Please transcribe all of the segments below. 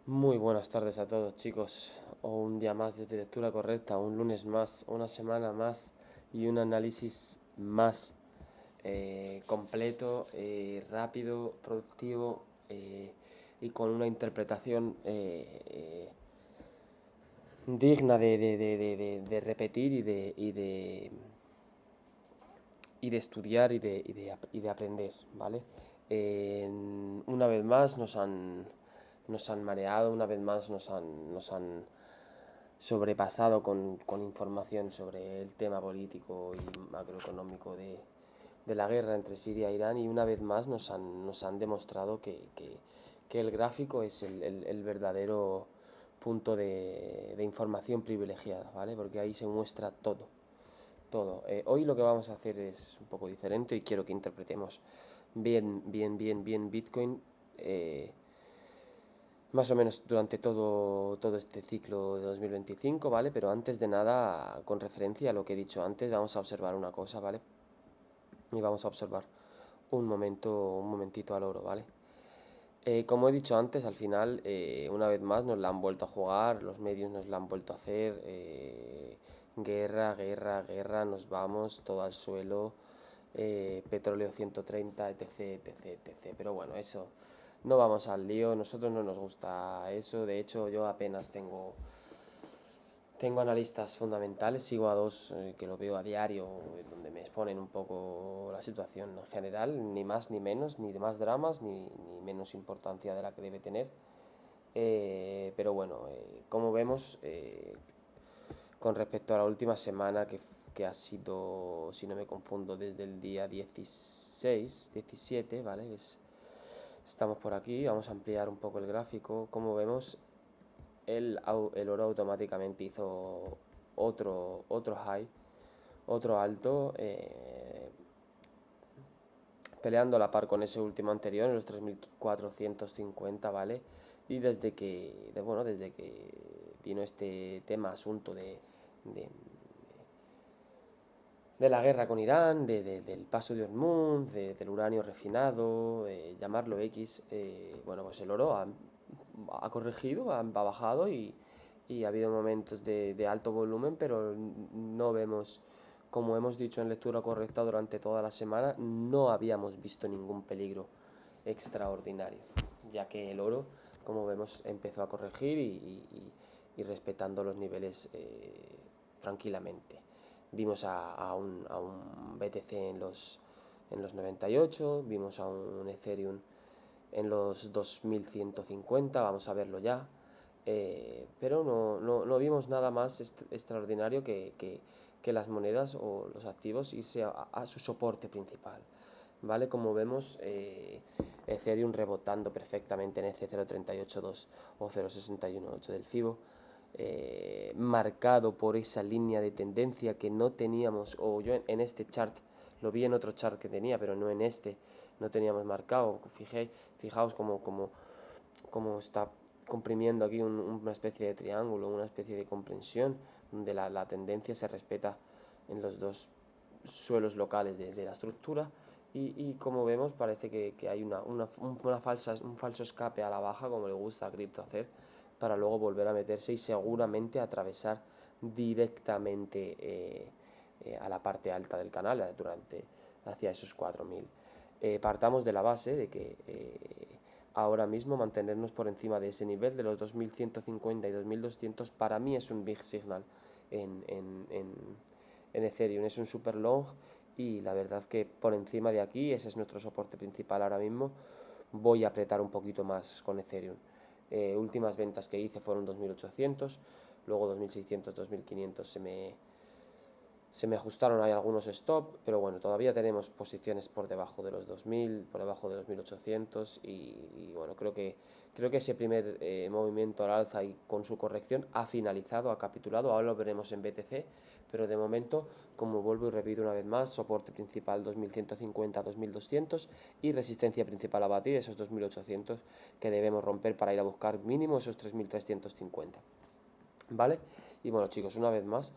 Muy buenas tardes a todos, chicos. O un día más desde Lectura Correcta, un lunes más, una semana más y un análisis más completo, rápido, productivo y con una interpretación digna de repetir y de estudiar y de aprender, ¿vale? Una vez más nos han mareado, una vez más nos han sobrepasado con información sobre el tema político y macroeconómico de la guerra entre Siria e Irán, y una vez más nos han demostrado que el gráfico es el verdadero punto de información privilegiada, ¿vale? Porque ahí se muestra todo, todo. Hoy lo que vamos a hacer es un poco diferente y quiero que interpretemos bien Bitcoin, eh, más o menos durante todo este ciclo de 2025, ¿vale? Pero antes de nada, con referencia a lo que he dicho antes, vamos a observar una cosa, ¿vale? Y vamos a observar un momentito al oro, ¿vale? Como he dicho antes, al final, una vez más, nos la han vuelto a jugar, los medios nos la han vuelto a hacer. Guerra, guerra, guerra, nos vamos todo al suelo. Petróleo 130, etc, etc, etc. Pero bueno, eso, no vamos al lío, nosotros no nos gusta eso. De hecho, yo apenas tengo analistas fundamentales, sigo a dos que lo veo a diario, donde me exponen un poco la situación en general, ni más ni menos, ni de más dramas, ni menos importancia de la que debe tener. Pero bueno, como vemos, con respecto a la última semana, que ha sido, si no me confundo, desde el día 16, 17, ¿vale? Estamos por aquí, vamos a ampliar un poco el gráfico. Como vemos, el oro automáticamente hizo otro high, otro alto, peleando a la par con ese último anterior en los 3450, ¿vale? Y desde que vino este tema, asunto de la guerra con Irán, del paso de Hormuz, del uranio refinado, llamarlo X, bueno, pues el oro ha corregido, ha bajado y ha habido momentos de alto volumen, pero no vemos, como hemos dicho en lectura correcta durante toda la semana, no habíamos visto ningún peligro extraordinario, ya que el oro, como vemos, empezó a corregir y respetando los niveles tranquilamente. Vimos a un BTC en los 98, vimos a un Ethereum en los 2150, vamos a verlo ya. Pero no vimos nada más extraordinario que las monedas o los activos irse a su soporte principal. ¿Vale? Como vemos, Ethereum rebotando perfectamente en ese 0.382 o 0.618 del FIBO, marcado por esa línea de tendencia que no teníamos, o yo en este chart lo vi en otro chart que tenía, pero no en este, no teníamos marcado. Fijaos cómo está comprimiendo aquí una especie de triángulo, una especie de comprensión, donde la tendencia se respeta en los dos suelos locales de la estructura. Y como vemos, parece que hay un falso escape a la baja, como le gusta a Crypto hacer, para luego volver a meterse y seguramente atravesar directamente a la parte alta del canal, hacia esos 4000. Partamos de la base de que ahora mismo mantenernos por encima de ese nivel de los 2150 y 2200 para mí es un big signal en Ethereum, es un super long, y la verdad que por encima de aquí, ese es nuestro soporte principal ahora mismo. Voy a apretar un poquito más con Ethereum. Últimas ventas que hice fueron 2800, luego 2600, 2500 se me ajustaron ahí algunos stop, pero bueno, todavía tenemos posiciones por debajo de los 2000, por debajo de los 1800, y bueno, creo que ese primer movimiento al alza y con su corrección ha finalizado, ha capitulado. Ahora lo veremos en BTC, pero de momento, como vuelvo y repito una vez más, soporte principal 2150, 2200 y resistencia principal a batir esos 2800, que debemos romper para ir a buscar mínimo esos 3350. ¿Vale? Y bueno, chicos, una vez más,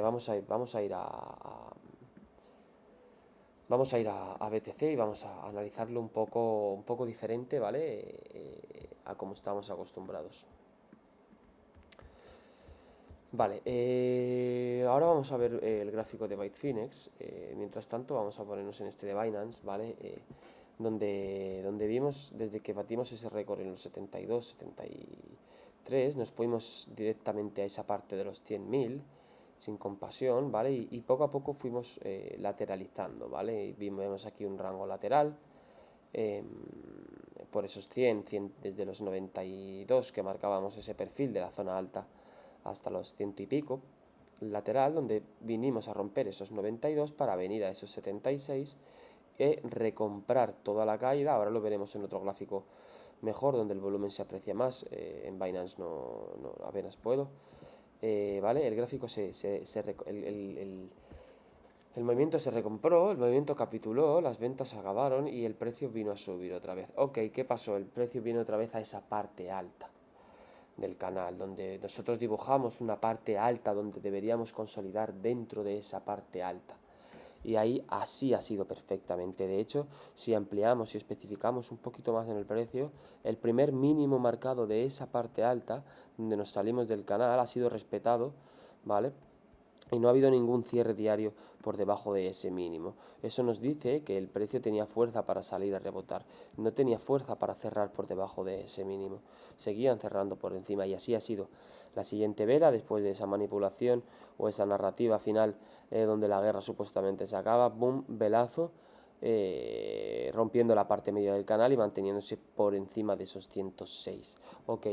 vamos a ir a BTC y vamos a analizarlo un poco diferente, ¿vale? a como estamos acostumbrados. Vale, ahora vamos a ver el gráfico de Bitfinex. Mientras tanto vamos a ponernos en este de Binance, ¿vale? Donde vimos desde que batimos ese récord en los 72, 73, nos fuimos directamente a esa parte de los 100.000 sin compasión, ¿vale? Y poco a poco fuimos lateralizando, ¿vale? Y vemos aquí un rango lateral em, por esos 100 desde los 92 que marcábamos ese perfil de la zona alta hasta los 100 y pico, lateral, donde vinimos a romper esos 92 para venir a esos 76 y recomprar toda la caída. Ahora lo veremos en otro gráfico mejor, donde el volumen se aprecia más. En Binance no apenas puedo. ¿Vale? El gráfico el movimiento se recompró, el movimiento capituló, las ventas acabaron y el precio vino a subir otra vez. Ok, ¿qué pasó? El precio vino otra vez a esa parte alta del canal, donde nosotros dibujamos una parte alta donde deberíamos consolidar dentro de esa parte alta. Y ahí así ha sido perfectamente. De hecho, si ampliamos y especificamos un poquito más en el precio, el primer mínimo marcado de esa parte alta, donde nos salimos del canal, ha sido respetado, ¿vale? Y no ha habido ningún cierre diario por debajo de ese mínimo. Eso nos dice que el precio tenía fuerza para salir a rebotar, no tenía fuerza para cerrar por debajo de ese mínimo. Seguían cerrando por encima y así ha sido. La siguiente vela, después de esa manipulación o esa narrativa final donde la guerra supuestamente se acaba, boom, velazo, rompiendo la parte media del canal y manteniéndose por encima de esos 106. Ok,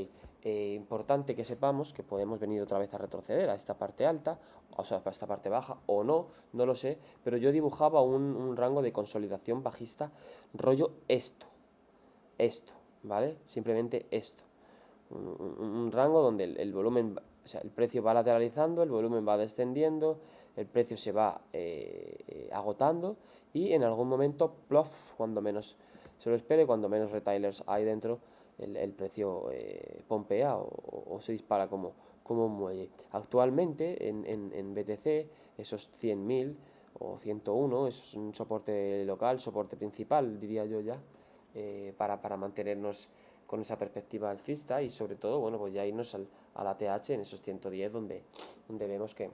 importante que sepamos que podemos venir otra vez a retroceder a esta parte alta, o sea, a esta parte baja, o no lo sé, pero yo dibujaba un rango de consolidación bajista, rollo esto, ¿vale? Simplemente esto. Un rango donde el volumen, o sea, el precio va lateralizando, el volumen va descendiendo, el precio se va agotando y en algún momento, plof, cuando menos se lo espere, cuando menos retailers hay dentro, el precio pompea o se dispara como un muelle. Actualmente en BTC esos 100.000 o 101 es un soporte local, soporte principal, diría yo ya, para mantenernos con esa perspectiva alcista y sobre todo, bueno, pues ya irnos a la TH en esos 110 donde vemos que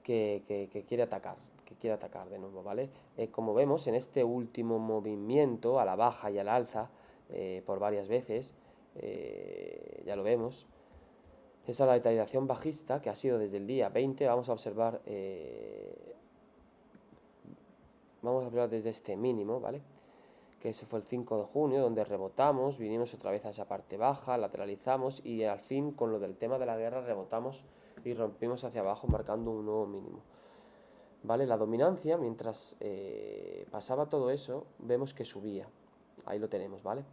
quiere atacar de nuevo, ¿vale? Como vemos en este último movimiento a la baja y a la alza por varias veces, ya lo vemos, esa lateralización bajista que ha sido desde el día 20, vamos a observar desde este mínimo, ¿vale? Que ese fue el 5 de junio, donde rebotamos, vinimos otra vez a esa parte baja, lateralizamos y al fin con lo del tema de la guerra rebotamos y rompimos hacia abajo marcando un nuevo mínimo. ¿Vale? La dominancia, mientras pasaba todo eso, vemos que subía. Ahí lo tenemos, ¿vale?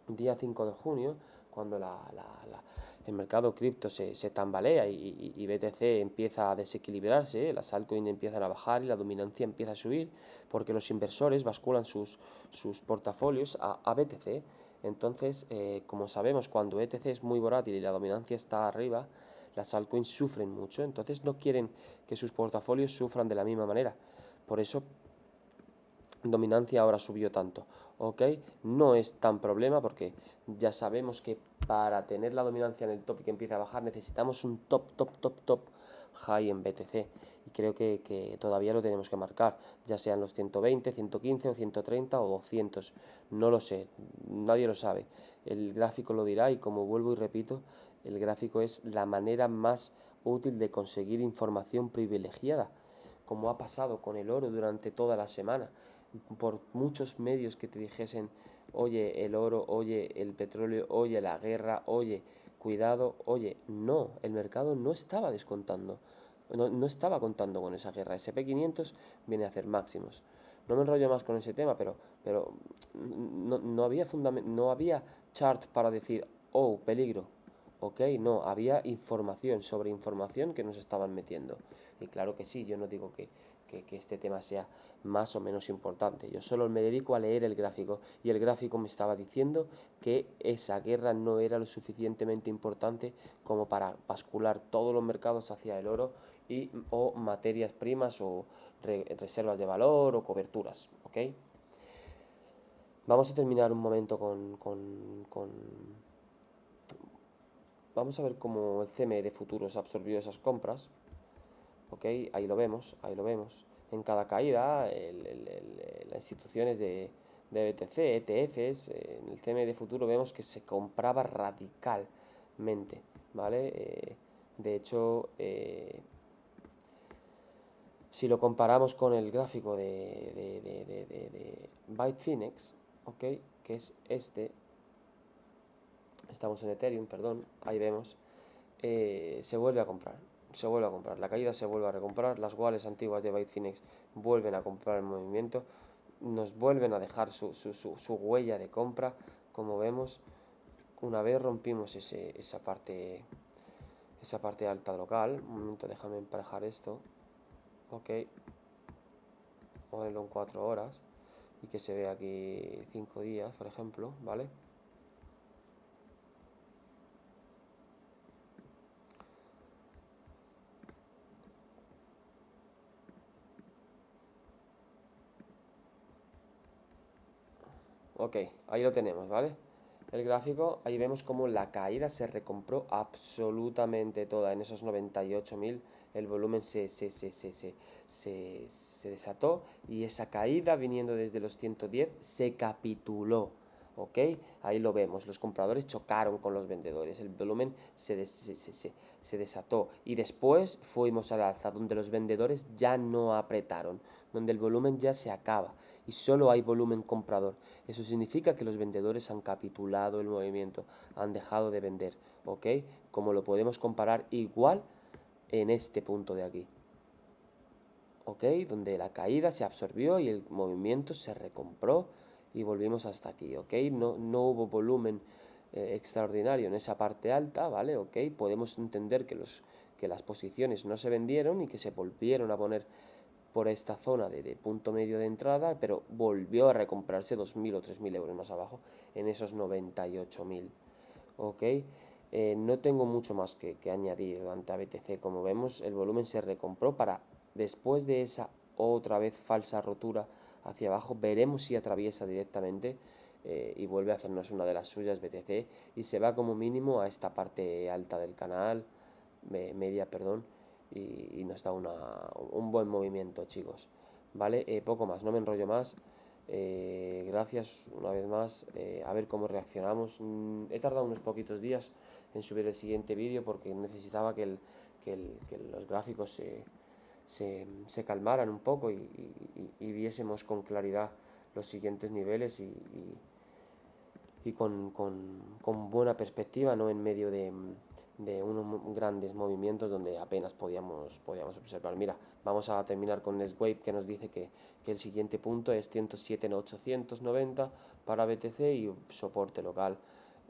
Día 5 de junio, cuando el mercado cripto se tambalea y BTC empieza a desequilibrarse, las altcoins empiezan a bajar y la dominancia empieza a subir, porque los inversores basculan sus portafolios a BTC. Entonces, como sabemos, cuando BTC es muy volátil y la dominancia está arriba, las altcoins sufren mucho, entonces no quieren que sus portafolios sufran de la misma manera. Por eso dominancia ahora subió tanto, ¿ok? No es tan problema porque ya sabemos que para tener la dominancia en el top y que empiece a bajar necesitamos un top high en BTC y creo que todavía lo tenemos que marcar, ya sean los 120, 115 o 130 o 200, no lo sé, nadie lo sabe, el gráfico lo dirá y como vuelvo y repito, el gráfico es la manera más útil de conseguir información privilegiada, como ha pasado con el oro durante toda la semana por muchos medios que te dijesen, oye, el oro, oye, el petróleo, oye, la guerra, oye, cuidado, oye, no, el mercado no estaba descontando, no estaba contando con esa guerra. SP500 viene a hacer máximos. No me enrollo más con ese tema, pero no había chart para decir, oh, peligro. Ok, no, había información sobre información que nos estaban metiendo. Y claro que sí, yo no digo que este tema sea más o menos importante. Yo solo me dedico a leer el gráfico y el gráfico me estaba diciendo que esa guerra no era lo suficientemente importante como para bascular todos los mercados hacia el oro o materias primas o reservas de valor o coberturas, ¿ok? Vamos a terminar un momento vamos a ver cómo el CME de futuros absorbió esas compras. Ok, ahí lo vemos, ahí lo vemos. En cada caída, las instituciones de BTC, ETFs, en el CME de futuro vemos que se compraba radicalmente, ¿vale? De hecho, si lo comparamos con el gráfico de Bitfinex, ¿ok? Que es este, estamos en Ethereum, perdón, ahí vemos, se vuelve a comprar, se vuelve a comprar, la caída se vuelve a recomprar, las wallets antiguas de Bitfinex vuelven a comprar el movimiento, nos vuelven a dejar su huella de compra, como vemos, una vez rompimos esa parte alta local. Un momento, déjame emparejar esto, ok, ponerlo en 4 horas y que se vea aquí 5 días, por ejemplo, ¿vale? Ok, ahí lo tenemos, ¿vale? El gráfico, ahí vemos como la caída se recompró absolutamente toda. En esos 98.000 el volumen se desató y esa caída viniendo desde los 110 se capituló. ¿Ok? Ahí lo vemos, los compradores chocaron con los vendedores, el volumen se desató y después fuimos al alza, donde los vendedores ya no apretaron, donde el volumen ya se acaba y solo hay volumen comprador. Eso significa que los vendedores han capitulado el movimiento, han dejado de vender, ¿ok? Como lo podemos comparar igual en este punto de aquí, ¿ok? Donde la caída se absorbió y el movimiento se recompró y volvimos hasta aquí, ¿ok? No hubo volumen extraordinario en esa parte alta, ¿vale? ¿Ok? Podemos entender que las posiciones no se vendieron y que se volvieron a poner por esta zona de punto medio de entrada, pero volvió a recomprarse 2.000 o 3.000 euros más abajo en esos 98.000. ¿Ok? No tengo mucho más que añadir ante a BTC. Como vemos, el volumen se recompró para después de esa otra vez falsa rotura hacia abajo. Veremos si atraviesa directamente y vuelve a hacernos una de las suyas BTC y se va como mínimo a esta parte alta del canal, media, perdón, y nos da un buen movimiento, chicos. ¿Vale? Poco más, no me enrollo más. Gracias una vez más. A ver cómo reaccionamos. He tardado unos poquitos días en subir el siguiente vídeo porque necesitaba que los gráficos se calmaran un poco y viésemos con claridad los siguientes niveles y con buena perspectiva, no en medio de unos grandes movimientos donde apenas podíamos observar. Mira, vamos a terminar con Wave que nos dice que el siguiente punto es 107,890 para BTC y soporte local,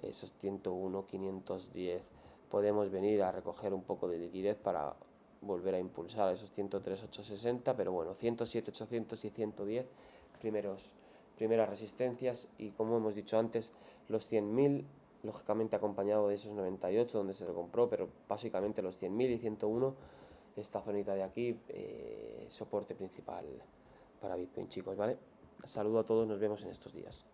esos 101,510. Podemos venir a recoger un poco de liquidez para volver a impulsar a esos 103,860, pero bueno, 107,800 y 110 primeras resistencias y como hemos dicho antes, los 100.000 lógicamente acompañado de esos 98 donde se lo compró, pero básicamente los 100.000 y 101, esta zonita de aquí, soporte principal para Bitcoin, chicos, ¿vale? Saludo a todos, nos vemos en estos días.